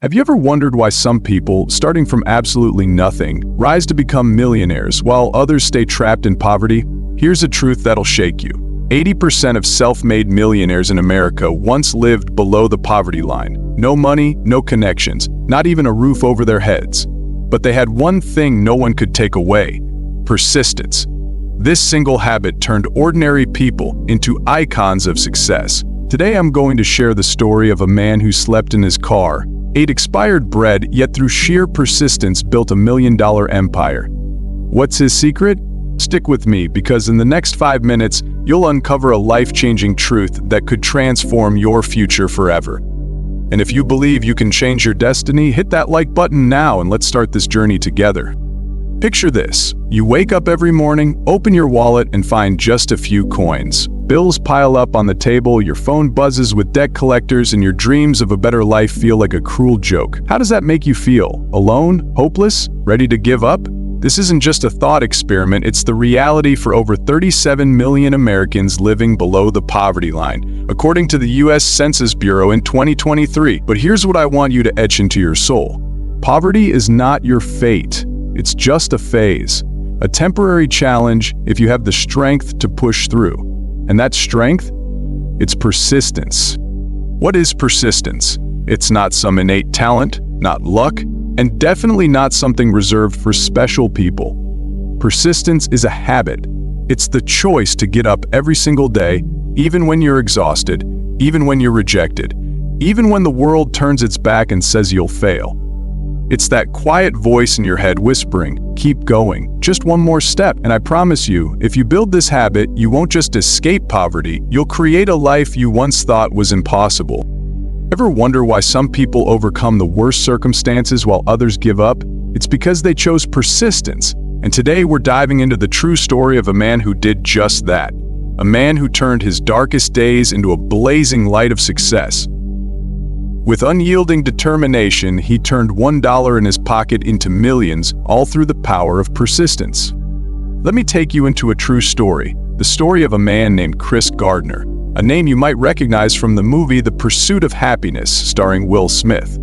Have you ever wondered why some people, starting from absolutely nothing, rise to become millionaires while others stay trapped in poverty? Here's a truth that'll shake you. 80% of self-made millionaires in America once lived below the poverty line. No money, no connections, not even a roof over their heads. But they had one thing no one could take away: persistence. This single habit turned ordinary people into icons of success. Today I'm going to share the story of a man who slept in his car, ate expired bread, yet through sheer persistence built $1 million empire. What's his secret? Stick with me, because in the next 5 minutes, you'll uncover a life-changing truth that could transform your future forever. And if you believe you can change your destiny, hit that like button now and let's start this journey together. Picture this. You wake up every morning, open your wallet, and find just a few coins. Bills pile up on the table, your phone buzzes with debt collectors, and your dreams of a better life feel like a cruel joke. How does that make you feel? Alone? Hopeless? Ready to give up? This isn't just a thought experiment, it's the reality for over 37 million Americans living below the poverty line, according to the U.S. Census Bureau in 2023. But here's what I want you to etch into your soul. Poverty is not your fate. It's just a phase, a temporary challenge if you have the strength to push through. And that strength? It's persistence. What is persistence? It's not some innate talent, not luck, and definitely not something reserved for special people. Persistence is a habit. It's the choice to get up every single day, even when you're exhausted, even when you're rejected, even when the world turns its back and says you'll fail. It's that quiet voice in your head whispering, keep going, just one more step. And I promise you, if you build this habit, you won't just escape poverty, you'll create a life you once thought was impossible. Ever wonder why some people overcome the worst circumstances while others give up? It's because they chose persistence. And today we're diving into the true story of a man who did just that. A man who turned his darkest days into a blazing light of success. With unyielding determination, he turned $1 in his pocket into millions, all through the power of persistence. Let me take you into a true story, the story of a man named Chris Gardner, a name you might recognize from the movie The Pursuit of Happiness, starring Will Smith.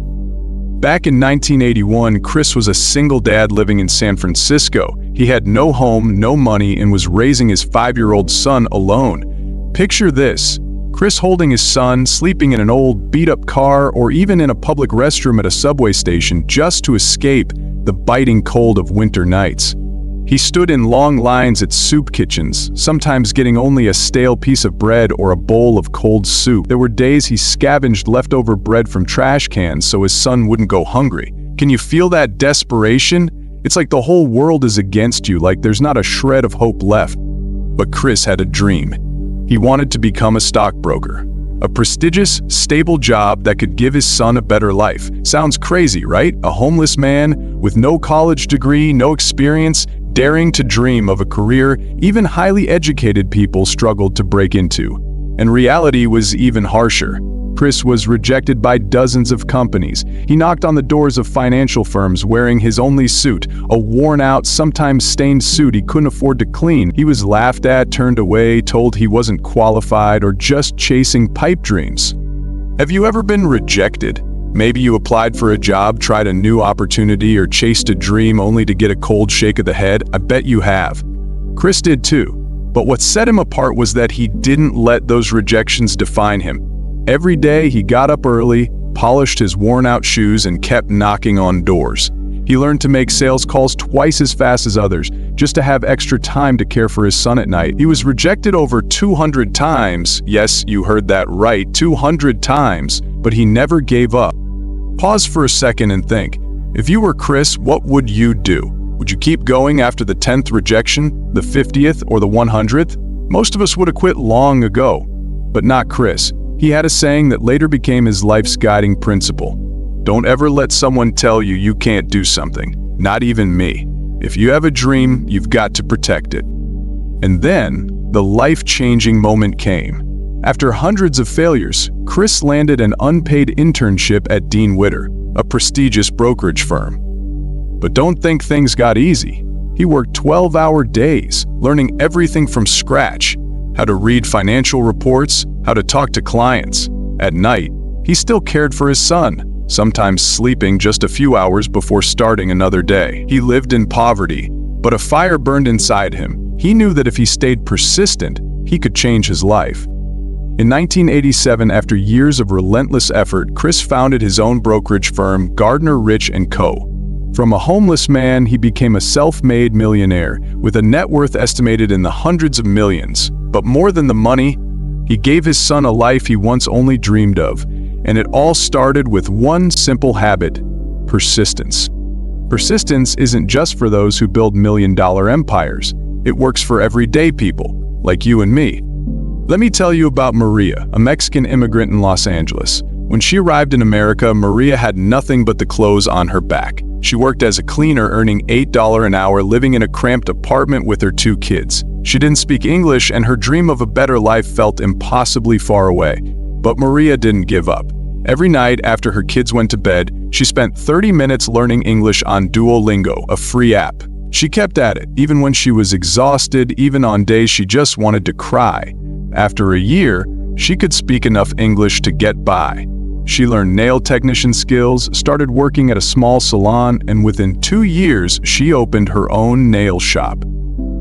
Back in 1981, Chris was a single dad living in San Francisco. He had no home, no money, and was raising his 5-year-old son alone. Picture this. Chris holding his son, sleeping in an old, beat-up car, or even in a public restroom at a subway station just to escape the biting cold of winter nights. He stood in long lines at soup kitchens, sometimes getting only a stale piece of bread or a bowl of cold soup. There were days he scavenged leftover bread from trash cans so his son wouldn't go hungry. Can you feel that desperation? It's like the whole world is against you, like there's not a shred of hope left. But Chris had a dream. He wanted to become a stockbroker, a prestigious, stable job that could give his son a better life. Sounds crazy, right? A homeless man with no college degree, no experience, daring to dream of a career even highly educated people struggled to break into. And reality was even harsher. Chris was rejected by dozens of companies. He knocked on the doors of financial firms wearing his only suit, a worn-out, sometimes stained suit he couldn't afford to clean. He was laughed at, turned away, told he wasn't qualified, or just chasing pipe dreams. Have you ever been rejected? Maybe you applied for a job, tried a new opportunity, or chased a dream only to get a cold shake of the head. I bet you have. Chris did too. But what set him apart was that he didn't let those rejections define him. Every day he got up early, polished his worn-out shoes, and kept knocking on doors. He learned to make sales calls twice as fast as others, just to have extra time to care for his son at night. He was rejected over 200 times. Yes, you heard that right, 200 times, but he never gave up. Pause for a second and think. If you were Chris, what would you do? Would you keep going after the 10th rejection, the 50th, or the 100th? Most of us would have quit long ago, but not Chris. He had a saying that later became his life's guiding principle. Don't ever let someone tell you you can't do something, not even me. If you have a dream, you've got to protect it. And then, the life-changing moment came. After hundreds of failures, Chris landed an unpaid internship at Dean Witter, a prestigious brokerage firm. But don't think things got easy. He worked 12-hour days, learning everything from scratch: how to read financial reports, how to talk to clients. At night, he still cared for his son, sometimes sleeping just a few hours before starting another day. He lived in poverty, but a fire burned inside him. He knew that if he stayed persistent, he could change his life. In 1987, after years of relentless effort, Chris founded his own brokerage firm, Gardner Rich & Co. From a homeless man, he became a self-made millionaire, with a net worth estimated in the hundreds of millions. But more than the money, he gave his son a life he once only dreamed of, and it all started with one simple habit: persistence. Persistence isn't just for those who build million-dollar empires. It works for everyday people, like you and me. Let me tell you about Maria, a Mexican immigrant in Los Angeles. When she arrived in America, Maria had nothing but the clothes on her back. She worked as a cleaner, earning $8 an hour, living in a cramped apartment with her 2 kids. She didn't speak English, and her dream of a better life felt impossibly far away. But Maria didn't give up. Every night after her kids went to bed, she spent 30 minutes learning English on Duolingo, a free app. She kept at it, even when she was exhausted, even on days she just wanted to cry. After a year, she could speak enough English to get by. She learned nail technician skills, started working at a small salon, and within 2 years, she opened her own nail shop.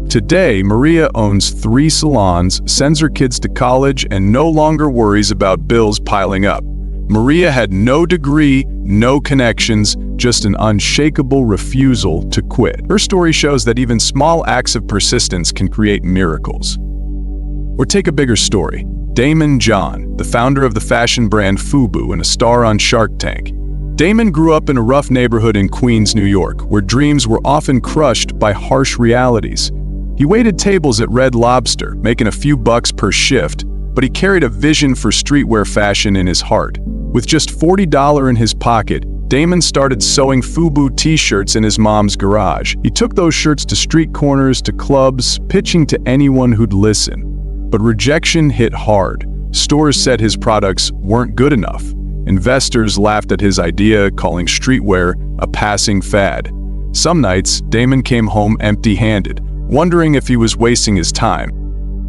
Today, Maria owns 3 salons, sends her kids to college, and no longer worries about bills piling up. Maria had no degree, no connections, just an unshakable refusal to quit. Her story shows that even small acts of persistence can create miracles. Or take a bigger story. Daymond John, the founder of the fashion brand FUBU and a star on Shark Tank. Daymond grew up in a rough neighborhood in Queens, New York, where dreams were often crushed by harsh realities. He waited tables at Red Lobster, making a few bucks per shift, but he carried a vision for streetwear fashion in his heart. With just $40 in his pocket, Daymond started sewing FUBU t-shirts in his mom's garage. He took those shirts to street corners, to clubs, pitching to anyone who'd listen. But rejection hit hard. Stores said his products weren't good enough. Investors laughed at his idea, calling streetwear a passing fad. Some nights, Daymond came home empty-handed, wondering if he was wasting his time.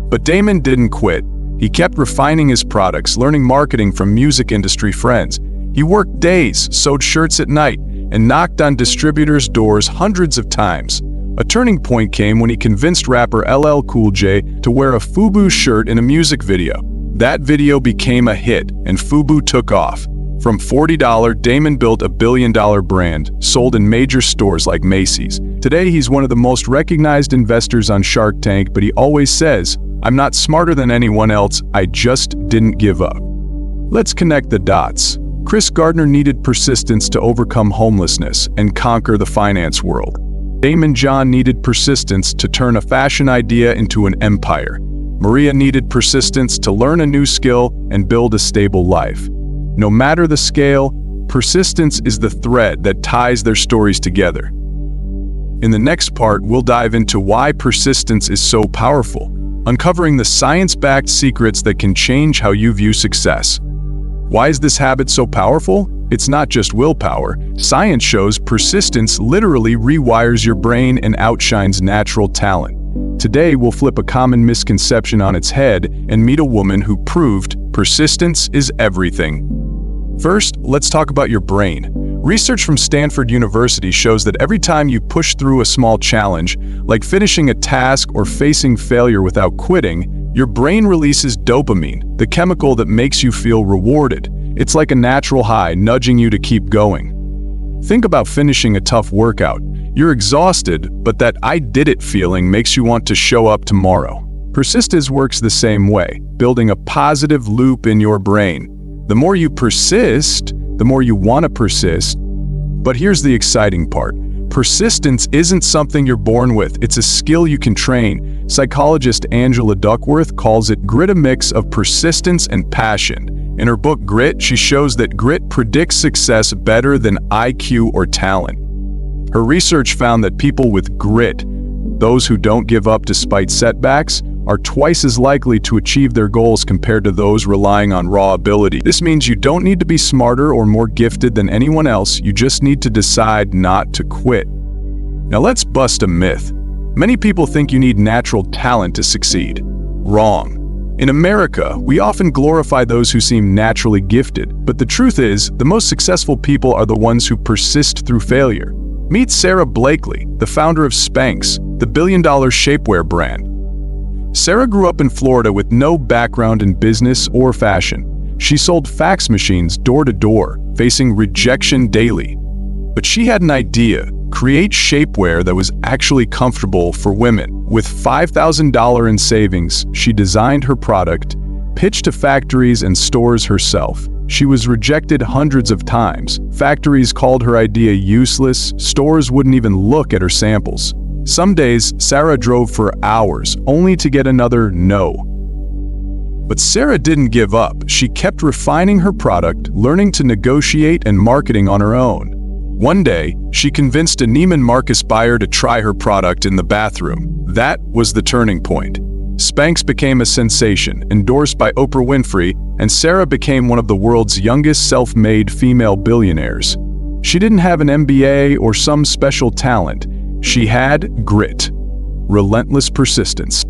But Daymond didn't quit. He kept refining his products, learning marketing from music industry friends. He worked days, sewed shirts at night, and knocked on distributors' doors hundreds of times. A turning point came when he convinced rapper LL Cool J to wear a FUBU shirt in a music video. That video became a hit, and FUBU took off. From $40, Daymond built a billion-dollar brand, sold in major stores like Macy's. Today, he's one of the most recognized investors on Shark Tank, but he always says, "I'm not smarter than anyone else, I just didn't give up." Let's connect the dots. Chris Gardner needed persistence to overcome homelessness and conquer the finance world. Daymond John needed persistence to turn a fashion idea into an empire. Maria needed persistence to learn a new skill and build a stable life. No matter the scale, persistence is the thread that ties their stories together. In the next part, we'll dive into why persistence is so powerful, uncovering the science-backed secrets that can change how you view success. Why is this habit so powerful? It's not just willpower. Science shows persistence literally rewires your brain and outshines natural talent. Today, we'll flip a common misconception on its head and meet a woman who proved persistence is everything. First, let's talk about your brain. Research from Stanford University shows that every time you push through a small challenge, like finishing a task or facing failure without quitting, your brain releases dopamine, the chemical that makes you feel rewarded. It's like a natural high, nudging you to keep going. Think about finishing a tough workout. You're exhausted, but that "I did it" feeling makes you want to show up tomorrow. Persistence works the same way, building a positive loop in your brain. The more you persist, the more you want to persist. But here's the exciting part. Persistence isn't something you're born with, it's a skill you can train. Psychologist Angela Duckworth calls it grit, a mix of persistence and passion. In her book Grit, she shows that grit predicts success better than IQ or talent. Her research found that people with grit, those who don't give up despite setbacks, are twice as likely to achieve their goals compared to those relying on raw ability. This means you don't need to be smarter or more gifted than anyone else, you just need to decide not to quit. Now let's bust a myth. Many people think you need natural talent to succeed. Wrong. In America, we often glorify those who seem naturally gifted, but the truth is, the most successful people are the ones who persist through failure. Meet Sarah Blakely, the founder of Spanx, the billion-dollar shapewear brand. Sarah grew up in Florida with no background in business or fashion. She sold fax machines door to door, facing rejection daily. But she had an idea: create shapewear that was actually comfortable for women. With $5,000 in savings, she designed her product, pitched to factories and stores herself. She was rejected hundreds of times. Factories called her idea useless. Stores wouldn't even look at her samples. Some days, Sarah drove for hours, only to get another no. But Sarah didn't give up. She kept refining her product, learning to negotiate and marketing on her own. One day, she convinced a Neiman Marcus buyer to try her product in the bathroom. That was the turning point. Spanx became a sensation, endorsed by Oprah Winfrey, and Sarah became one of the world's youngest self-made female billionaires. She didn't have an MBA or some special talent. She had grit, relentless persistence.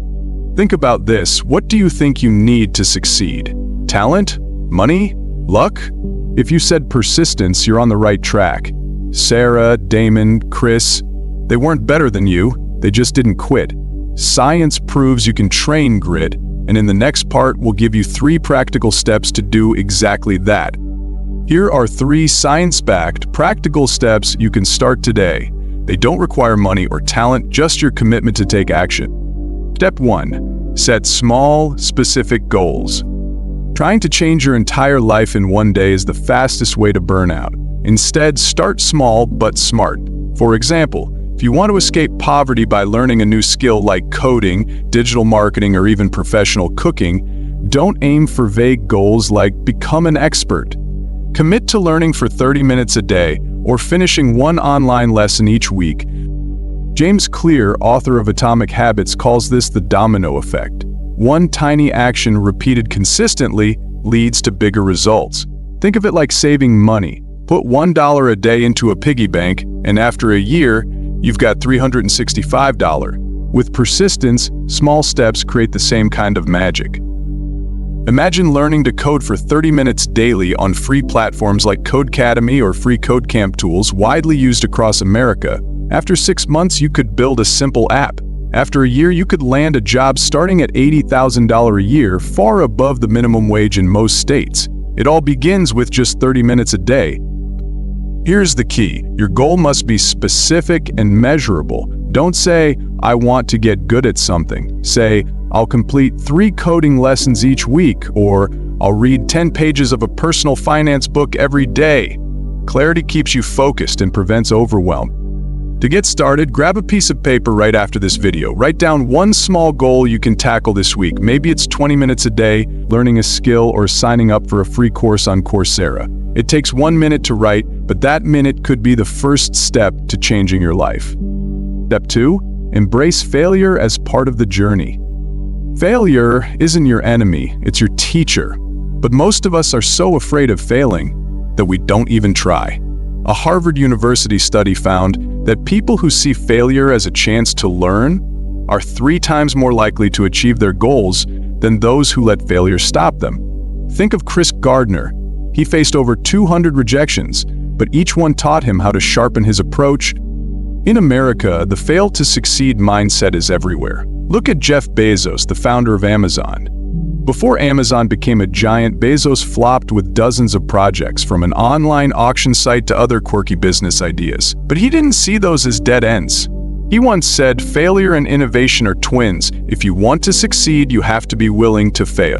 Think about this: what do you think you need to succeed? Talent? Money? Luck? If you said persistence, you're on the right track. Sarah, Damon, Chris, they weren't better than you, they just didn't quit. Science proves you can train grit, and in the next part, we'll give you 3 practical steps to do exactly that. Here are 3 science-backed, practical steps you can start today. They don't require money or talent, just your commitment to take action. Step 1. Set small, specific goals. Trying to change your entire life in one day is the fastest way to burn out. Instead, start small but smart. For example, if you want to escape poverty by learning a new skill like coding, digital marketing, or even professional cooking, don't aim for vague goals like become an expert. Commit to learning for 30 minutes a day or finishing one online lesson each week. James Clear, author of Atomic Habits, calls this the domino effect. One tiny action repeated consistently leads to bigger results. Think of it like saving money. Put $1 a day into a piggy bank, and after a year, you've got $365. With persistence, small steps create the same kind of magic. Imagine learning to code for 30 minutes daily on free platforms like Codecademy or free Codecamp tools widely used across America. After 6 months, you could build a simple app. After a year, you could land a job starting at $80,000 a year, far above the minimum wage in most states. It all begins with just 30 minutes a day. Here's the key: your goal must be specific and measurable. Don't say, "I want to get good at something." Say, "I'll complete 3 coding lessons each week," or "I'll read 10 pages of a personal finance book every day." Clarity keeps you focused and prevents overwhelm. To get started, grab a piece of paper right after this video. Write down one small goal you can tackle this week. Maybe it's 20 minutes a day, learning a skill, or signing up for a free course on Coursera. It takes 1 minute to write, but that minute could be the first step to changing your life. Step 2. Embrace failure as part of the journey. Failure isn't your enemy, it's your teacher. But most of us are so afraid of failing that we don't even try. A Harvard University study found that people who see failure as a chance to learn are 3 times more likely to achieve their goals than those who let failure stop them. Think of Chris Gardner. He faced over 200 rejections, but each one taught him how to sharpen his approach. In America, the fail to succeed mindset is everywhere. Look at Jeff Bezos, the founder of Amazon. Before Amazon became a giant, Bezos flopped with dozens of projects, from an online auction site to other quirky business ideas. But he didn't see those as dead ends. He once said, "Failure and innovation are twins. If you want to succeed, you have to be willing to fail."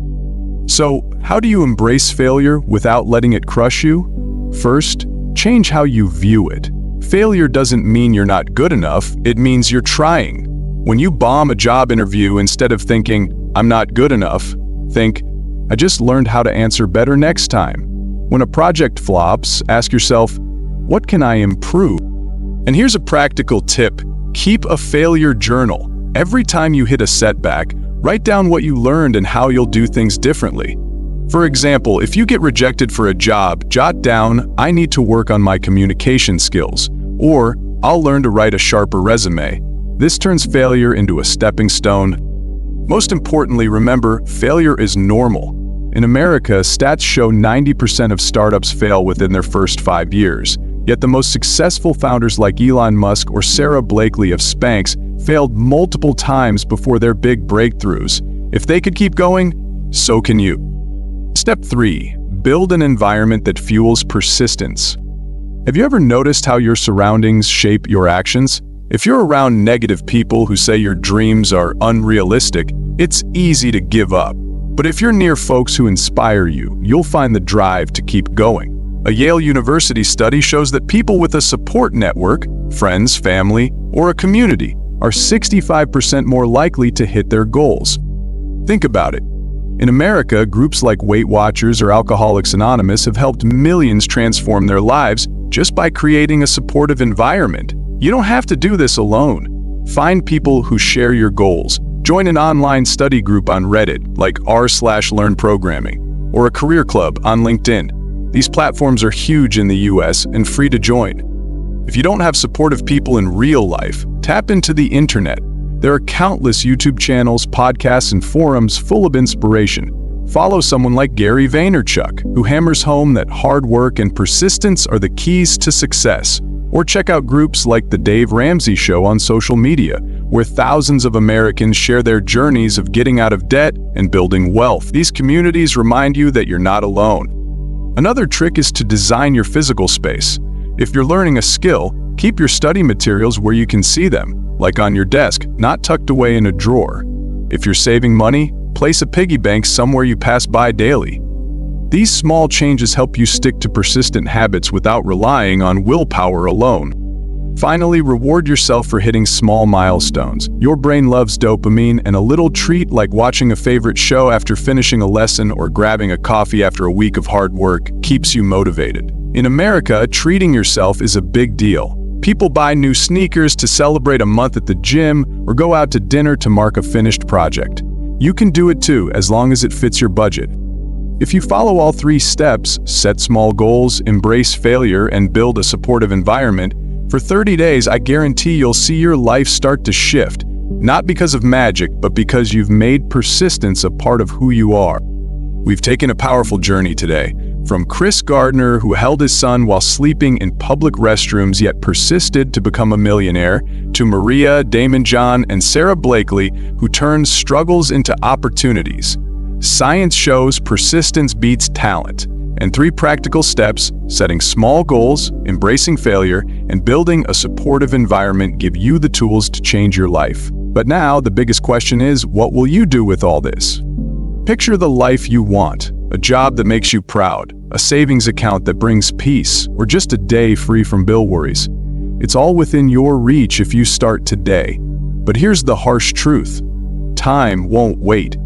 So, how do you embrace failure without letting it crush you? First, change how you view it. Failure doesn't mean you're not good enough, it means you're trying. When you bomb a job interview, instead of thinking, "I'm not good enough," think, "I just learned how to answer better next time." When a project flops, ask yourself, "What can I improve?" And here's a practical tip: keep a failure journal. Every time you hit a setback, write down what you learned and how you'll do things differently. For example, if you get rejected for a job, jot down, "I need to work on my communication skills," or "I'll learn to write a sharper resume." This turns failure into a stepping stone. Most importantly, remember, failure is normal. In America, stats show 90% of startups fail within their first 5 years. Yet the most successful founders like Elon Musk or Sarah Blakely of Spanx failed multiple times before their big breakthroughs. If they could keep going, so can you. Step 3. Build an environment that fuels persistence. Have you ever noticed how your surroundings shape your actions? If you're around negative people who say your dreams are unrealistic, it's easy to give up. But if you're near folks who inspire you, you'll find the drive to keep going. A Yale University study shows that people with a support network, friends, family, or a community, are 65% more likely to hit their goals. Think about it. In America, groups like Weight Watchers or Alcoholics Anonymous have helped millions transform their lives just by creating a supportive environment. You don't have to do this alone. Find people who share your goals. Join an online study group on Reddit, like r/learn programming, or a career club on LinkedIn. These platforms are huge in the US and free to join. If you don't have supportive people in real life, tap into the internet. There are countless YouTube channels, podcasts, and forums full of inspiration. Follow someone like Gary Vaynerchuk, who hammers home that hard work and persistence are the keys to success. Or check out groups like The Dave Ramsey Show on social media, where thousands of Americans share their journeys of getting out of debt and building wealth. These communities remind you that you're not alone. Another trick is to design your physical space. If you're learning a skill, keep your study materials where you can see them, like on your desk, not tucked away in a drawer. If you're saving money, place a piggy bank somewhere you pass by daily. These small changes help you stick to persistent habits without relying on willpower alone. Finally, reward yourself for hitting small milestones. Your brain loves dopamine, and a little treat like watching a favorite show after finishing a lesson or grabbing a coffee after a week of hard work keeps you motivated. In America, treating yourself is a big deal. People buy new sneakers to celebrate a month at the gym or go out to dinner to mark a finished project. You can do it too, as long as it fits your budget. If you follow all 3 steps, set small goals, embrace failure, and build a supportive environment, for 30 days, I guarantee you'll see your life start to shift, not because of magic, but because you've made persistence a part of who you are. We've taken a powerful journey today, from Chris Gardner, who held his son while sleeping in public restrooms yet persisted to become a millionaire, to Maria, Damon John, and Sarah Blakely, who turned struggles into opportunities. Science shows persistence beats talent. And 3 practical steps, setting small goals, embracing failure, and building a supportive environment give you the tools to change your life. But now, the biggest question is, what will you do with all this? Picture the life you want, a job that makes you proud, a savings account that brings peace, or just a day free from bill worries. It's all within your reach if you start today. But here's the harsh truth. Time won't wait.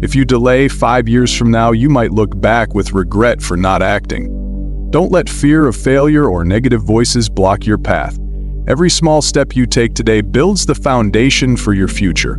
If you delay 5 years from now, you might look back with regret for not acting. Don't let fear of failure or negative voices block your path. Every small step you take today builds the foundation for your future.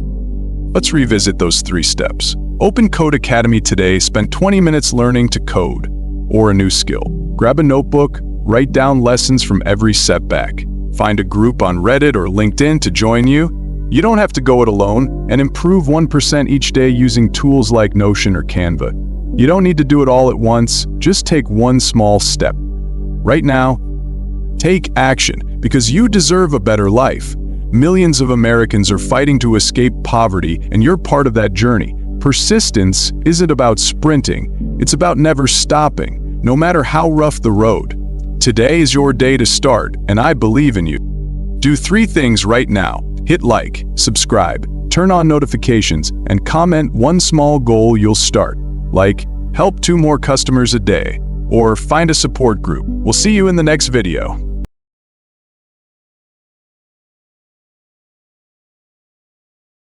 Let's revisit those 3 steps. Open Code Academy today. Spend 20 minutes learning to code or a new skill. Grab a notebook, write down lessons from every setback. Find a group on Reddit or LinkedIn to join you. You don't have to go it alone, and improve 1% each day using tools like Notion or Canva. You don't need to do it all at once, just take one small step. Right now, take action, because you deserve a better life. Millions of Americans are fighting to escape poverty, and you're part of that journey. Persistence isn't about sprinting, it's about never stopping, no matter how rough the road. Today is your day to start, and I believe in you. Do 3 things right now. Hit like, subscribe, turn on notifications, and comment one small goal you'll start, like help 2 more customers a day, or find a support group. We'll see you in the next video.